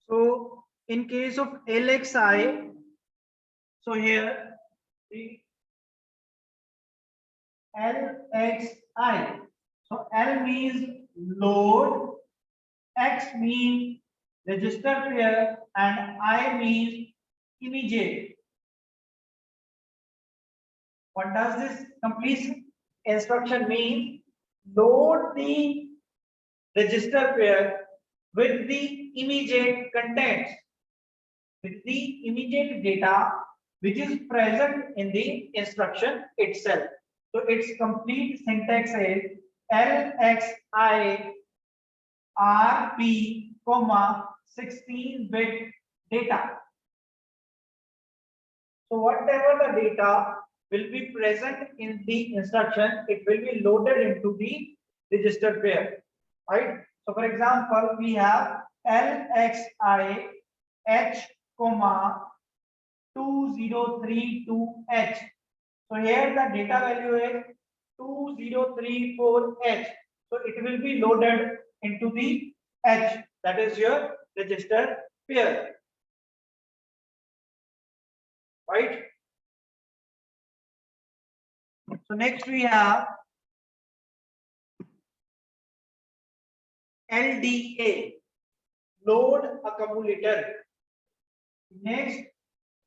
So in case of LXI, so here the LXI. So L means load, X means register pair, and I means immediate. What does this complete instruction mean? Load the register pair with the immediate contents, with the immediate data which is present in the instruction itself. So its complete syntax is LXI RP, 16-bit data. So whatever the data will be present in the instruction, it will be loaded into the register pair, right? So for example, we have LXI H, 2032H. So here the data value is 2034H. So it will be loaded into the H, that is your register pair, right? So next we have LDA, load accumulator. Next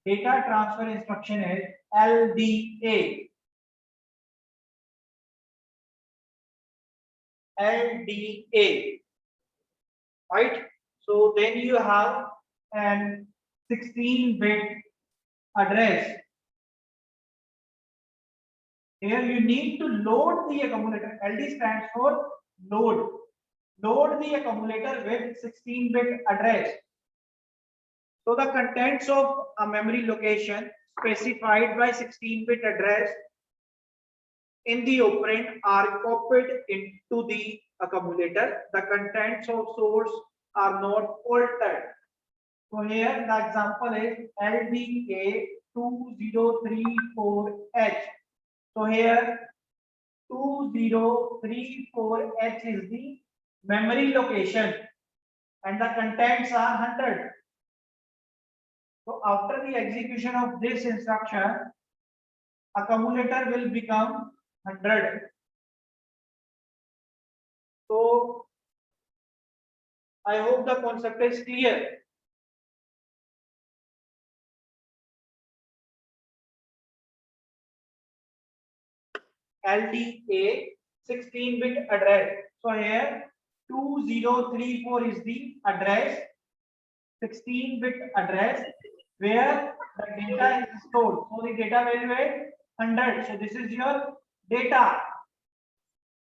data transfer instruction is LDA. LDA, right? So then you have an 16-bit address. Here you need to load the accumulator. LD stands for load. Load the accumulator with 16-bit address. So the contents of a memory location specified by 16-bit address in the operand are copied into the accumulator. The contents of source are not altered. So here the example is LDA 2034H. So here 2034H is the memory location and the contents are 100. So after the execution of this instruction, accumulator will become 100. So I hope the concept is clear. LDA 16-bit address. So here 2034 is the address, 16-bit address where the data is stored. So the data value is 100. So this is your data.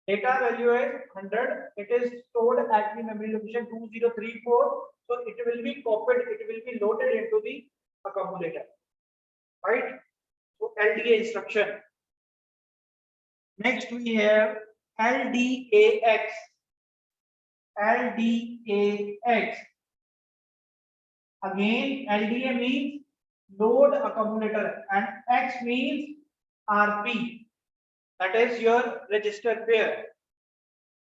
Data value is 100. It is stored at the memory location 2034. So it will be copied. It will be loaded into the accumulator, right? So LDA instruction. Next we have LDAX. LDAX. Again, LDA means load accumulator and X means RP. That is your register pair.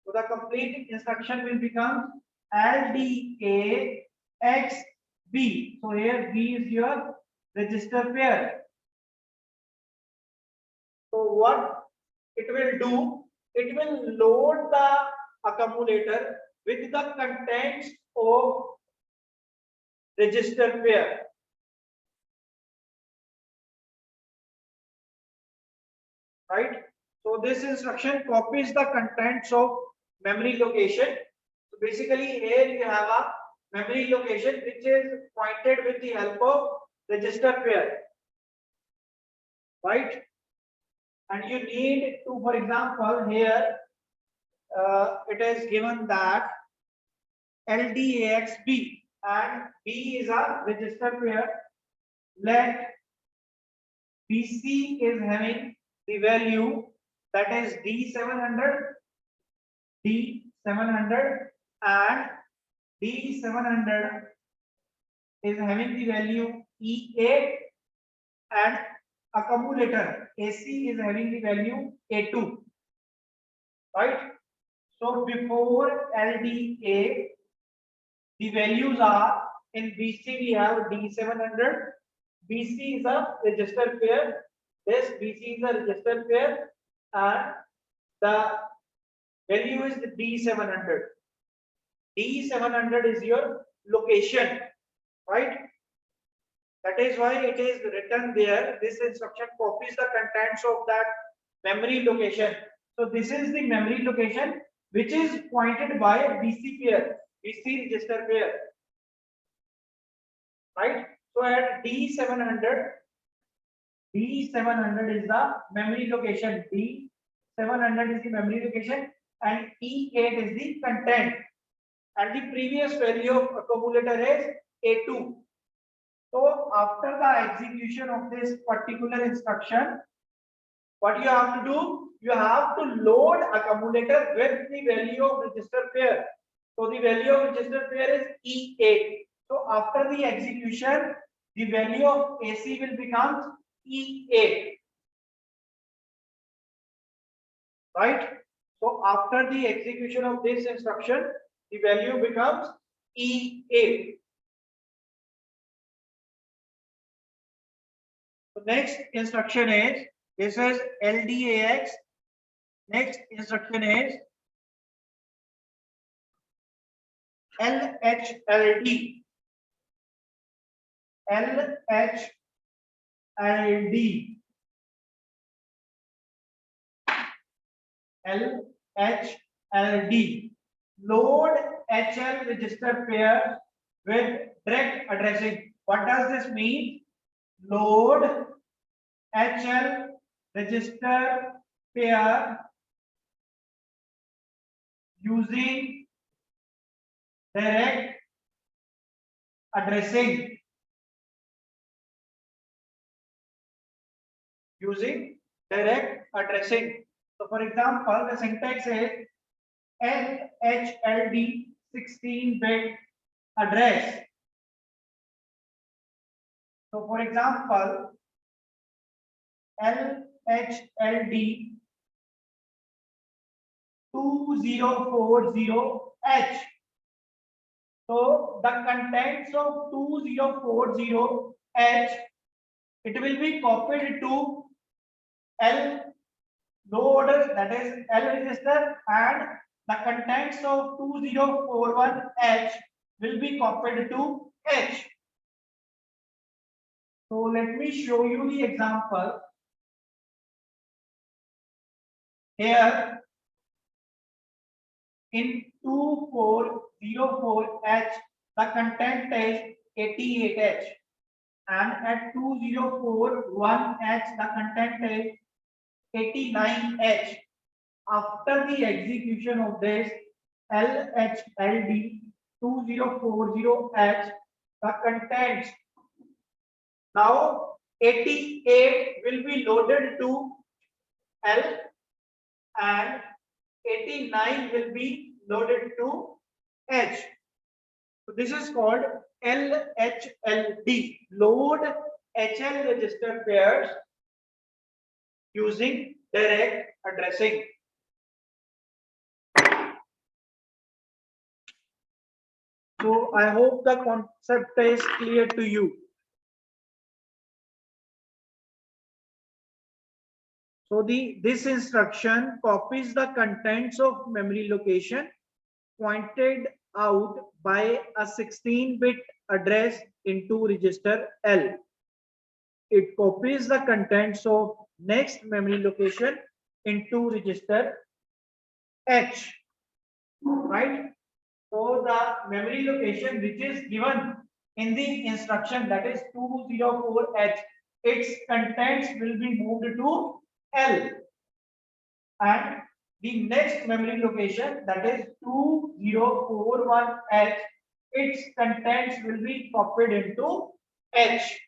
So the complete instruction will become LDA XB. So here B is your register pair. So what it will do? It will load the accumulator with the contents of register pair. Right? So this instruction copies the contents of memory location. So basically here you have a memory location which is pointed with the help of register pair. Right? And you need to, for example, here it is given that LDAXB and B is a register pair. Let BC is having the value that is D700, D700 and D700 is having the value E8 and accumulator AC is having the value A2, right? So before LDA, the values are In BC we have D700. BC is a register pair. This BC is a register pair, and the value is the D700. D700 is your location, right? That is why it is written there. This instruction copies the contents of that memory location. So this is the memory location which is pointed by BC pair, BC register pair, right? So at D700 is the memory location. D700 is the memory location, and E8 is the content. And the previous value of accumulator is A2. So after the execution of this particular instruction, what you have to do? You have to load accumulator with the value of register pair. So the value of register pair is E8. So after the execution, the value of AC will become E8. Right? So after the execution of this instruction, the value becomes E8. So next instruction is, this is LDAX. Next instruction is LHLD. LHLD. LHLD. Load HL register pair with direct addressing. What does this mean? Load HL register pair using direct addressing. Using direct addressing. So for example, the syntax is LHLD 16-bit address. So for example, LHLD 2040H. So the contents of 2040H, it will be copied to L load, that is L register, and the contents of 2041H will be copied to H. So let me show you the example. Here in 2404H, the content is 88H, and at 2041H, the content is 89H. After the execution of this LHLD 2040H, the contents, now 88 will be loaded to L and 89 will be loaded to H. So this is called LHLD, load HL register pairs using direct addressing. So I hope the concept is clear to you. So this instruction copies the contents of memory location pointed out by a 16-bit address into register L. It copies the contents of next memory location into register H. Right? So the memory location which is given in the instruction, that is 204H, its contents will be moved to L, and the next memory location, that is 2041H, its contents will be copied into H.